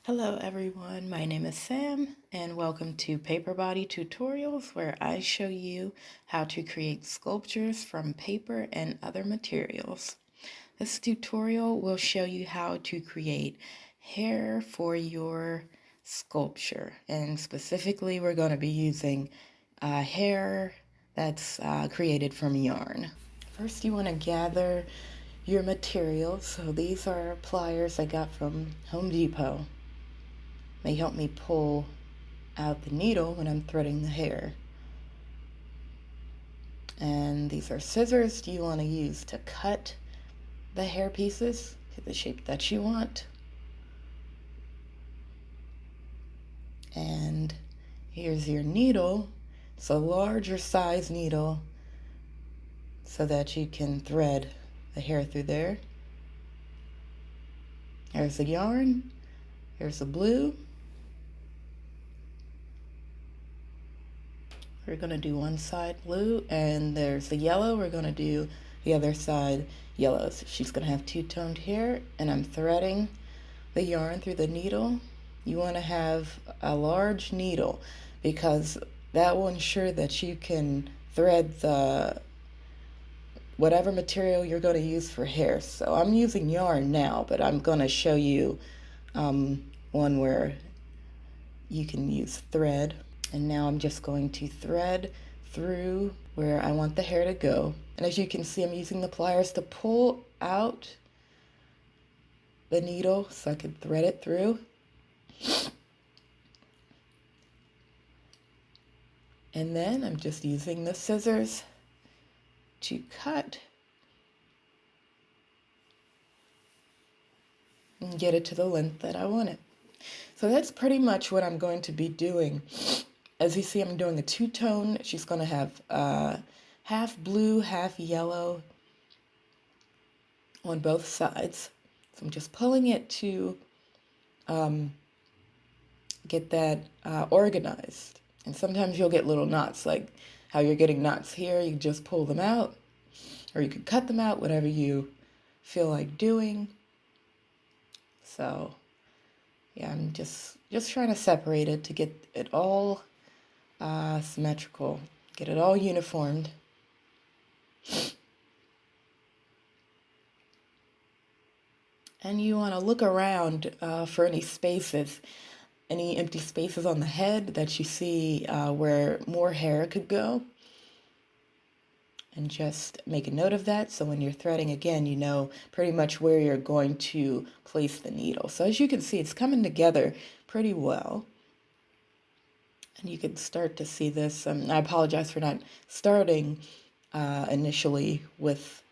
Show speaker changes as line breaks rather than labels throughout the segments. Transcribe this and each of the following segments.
Hello everyone, my name is Sam and welcome to Paperbodi Tutorials where I show you how to create sculptures from paper and other materials. This tutorial will show you how to create hair for your sculpture, and specifically we're going to be using hair that's created from yarn. First you want to gather your materials. So these are pliers I got from Home Depot. They help me pull out the needle when I'm threading the hair. And these are scissors you want to use to cut the hair pieces to the shape that you want. And here's your needle. It's a larger size needle so that you can thread the hair through there. Here's the yarn. Here's the blue. We're going to do one side blue, and there's the yellow. We're going to do the other side yellow. So she's going to have two-toned hair, and I'm threading the yarn through the needle. You want to have a large needle because that will ensure that you can thread the whatever material you're going to use for hair. So I'm using yarn now, but I'm going to show you one where you can use thread. And now I'm just going to thread through where I want the hair to go. And as you can see, I'm using the pliers to pull out the needle so I can thread it through. And then I'm just using the scissors to cut and get it to the length that I want it. So that's pretty much what I'm going to be doing. As you see, I'm doing a two-tone. She's going to have half blue, half yellow on both sides. So I'm just pulling it to get that organized. And sometimes you'll get little knots, like how you're getting knots here. You just pull them out, or you can cut them out, whatever you feel like doing. So yeah, I'm just trying to separate it to get it all symmetrical, get it all uniformed. And you want to look around for any spaces, any empty spaces on the head that you see where more hair could go. And just make a note of that so when you're threading again, you know pretty much where you're going to place the needle. So as you can see, it's coming together pretty well. And you can start to see this. I apologize for not starting initially with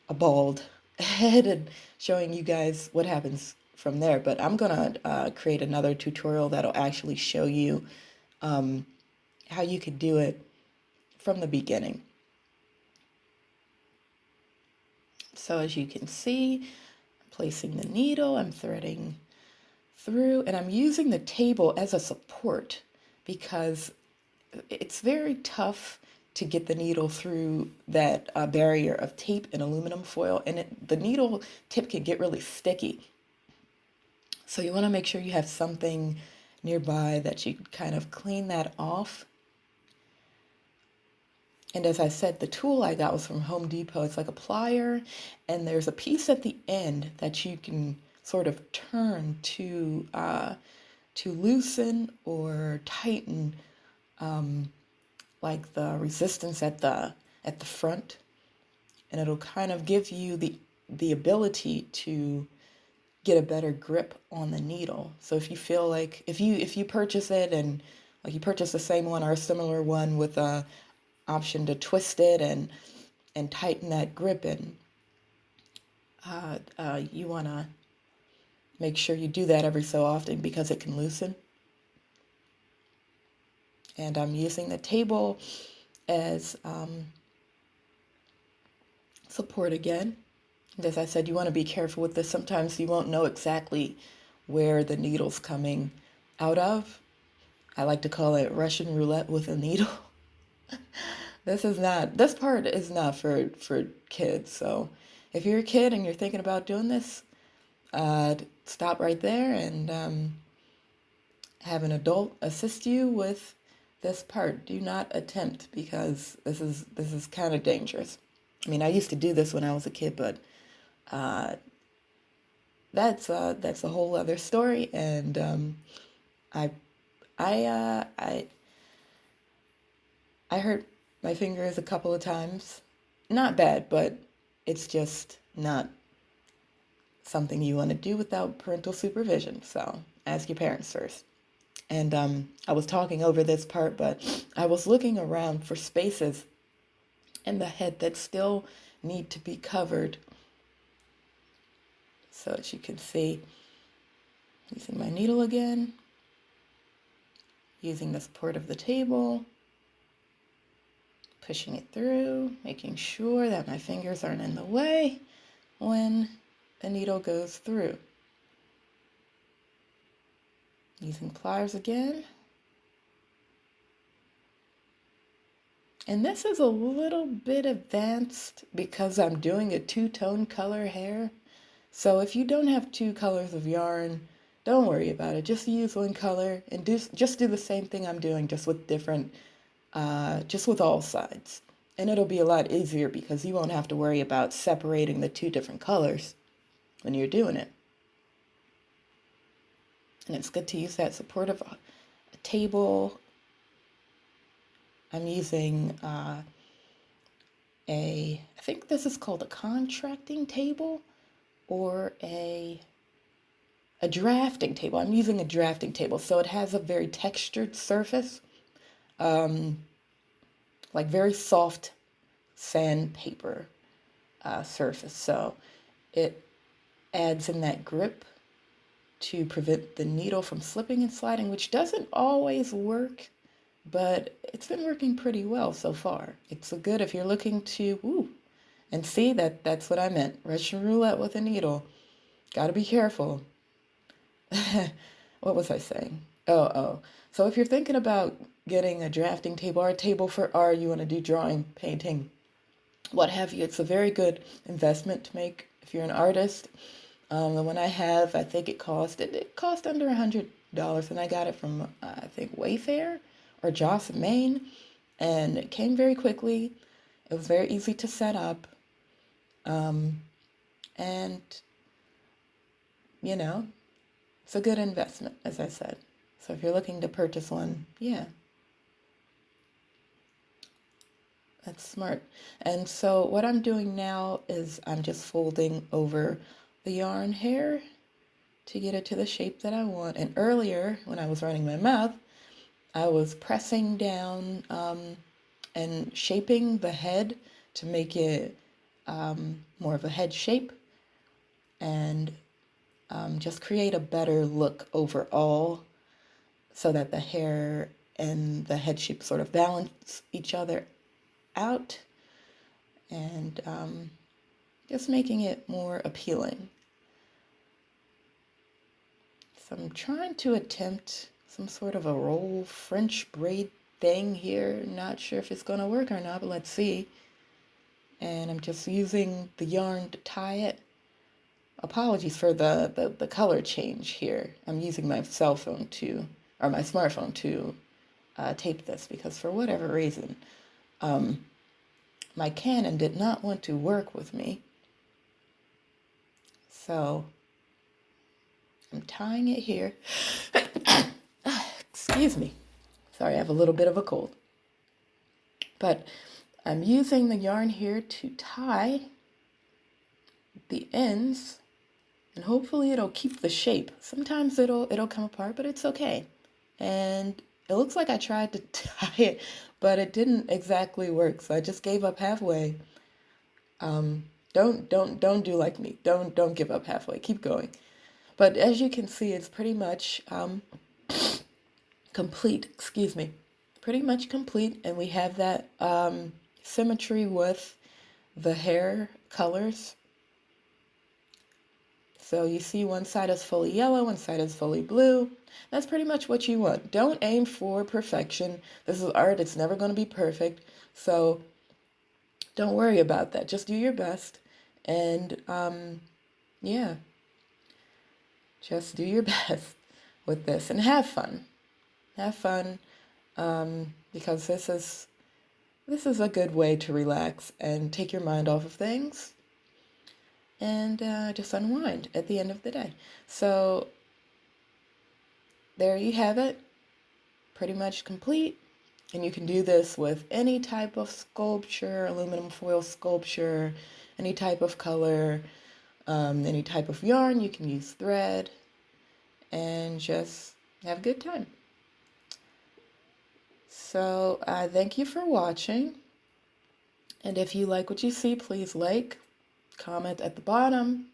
a bald head and showing you guys what happens from there. But I'm going to create another tutorial that'll actually show you how you could do it from the beginning. So as you can see, I'm placing the needle, I'm threading through, and I'm using the table as a support because it's very tough to get the needle through that barrier of tape and aluminum foil, and the needle tip can get really sticky. So you want to make sure you have something nearby that you can kind of clean that off. And as I said, the tool I got was from Home Depot. It's like a plier, and there's a piece at the end that you can sort of turn to loosen or tighten, like the resistance at the front, and it'll kind of give you the ability to get a better grip on the needle. So if you feel like if you purchase it and like you purchase the same one or a similar one with a option to twist it and tighten that grip in, you want to make sure you do that every so often because it can loosen. And I'm using the table as support again. And as I said, you want to be careful with this. Sometimes you won't know exactly where the needle's coming out of. I like to call it Russian roulette with a needle. This part is not for kids. So if you're a kid and you're thinking about doing this, stop right there and have an adult assist you with this part. Do not attempt, because this is kind of dangerous. I mean, I used to do this when I was a kid, but uh, that's a whole other story. And I I uh, I I hurt my fingers a couple of times. Not bad, but it's just not something you want to do without parental supervision. So ask your parents first. And I was talking over this part, but I was looking around for spaces in the head that still need to be covered. So as you can see, using my needle again, using the support of the table, pushing it through, making sure that my fingers aren't in the way when the needle goes through. Using pliers again. And this is a little bit advanced because I'm doing a two-tone color hair. So if you don't have two colors of yarn, don't worry about it. Just use one color and just do the same thing I'm doing, just with different, just with all sides. And it'll be a lot easier because you won't have to worry about separating the two different colors when you're doing it. And it's good to use that support of a table. I'm using I think this is called a contracting table or a drafting table. I'm using a drafting table, so it has a very textured surface, like very soft sandpaper surface. So it adds in that grip to prevent the needle from slipping and sliding, which doesn't always work, but it's been working pretty well so far. It's good if you're looking to, and see that's what I meant. Russian roulette with a needle. Gotta be careful. What was I saying? Oh. So if you're thinking about getting a drafting table or a table for art, you want to do drawing, painting, what have you, it's a very good investment to make if you're an artist. The one I have, I think it cost under $100, and I got it from I think Wayfair or Joss in Maine, and it came very quickly. It was very easy to set up, and you know, it's a good investment, as I said. So if you're looking to purchase one, yeah, that's smart. And so what I'm doing now is I'm just folding over the yarn hair to get it to the shape that I want. And earlier, when I was running my mouth, I was pressing down and shaping the head to make it more of a head shape and just create a better look overall so that the hair and the head shape sort of balance each other out, and just making it more appealing. So I'm trying to attempt some sort of a roll French braid thing here. Not sure if it's going to work or not, but let's see. And I'm just using the yarn to tie it. Apologies for the color change here. I'm using my cell phone or my smartphone to tape this because for whatever reason, my Canon did not want to work with me. So I'm tying it here. Excuse me. Sorry, I have a little bit of a cold. But I'm using the yarn here to tie the ends, and hopefully it'll keep the shape. Sometimes it'll come apart, but it's okay. And it looks like I tried to tie it, but it didn't exactly work, so I just gave up halfway. Don't do like me. Don't give up halfway. Keep going. But as you can see, it's pretty much complete. Excuse me. Pretty much complete, and we have that symmetry with the hair colors. So you see one side is fully yellow, one side is fully blue. That's pretty much what you want. Don't aim for perfection. This is art. It's never going to be perfect. So don't worry about that. Just do your best. And yeah, just do your best with this and have fun. have fun, because this is a good way to relax and take your mind off of things and just unwind at the end of the day. So there you have it, pretty much complete. And you can do this with any type of sculpture, aluminum foil sculpture, any type of color, any type of yarn. You can use thread and just have a good time. So thank you for watching. And if you like what you see, please like, comment at the bottom,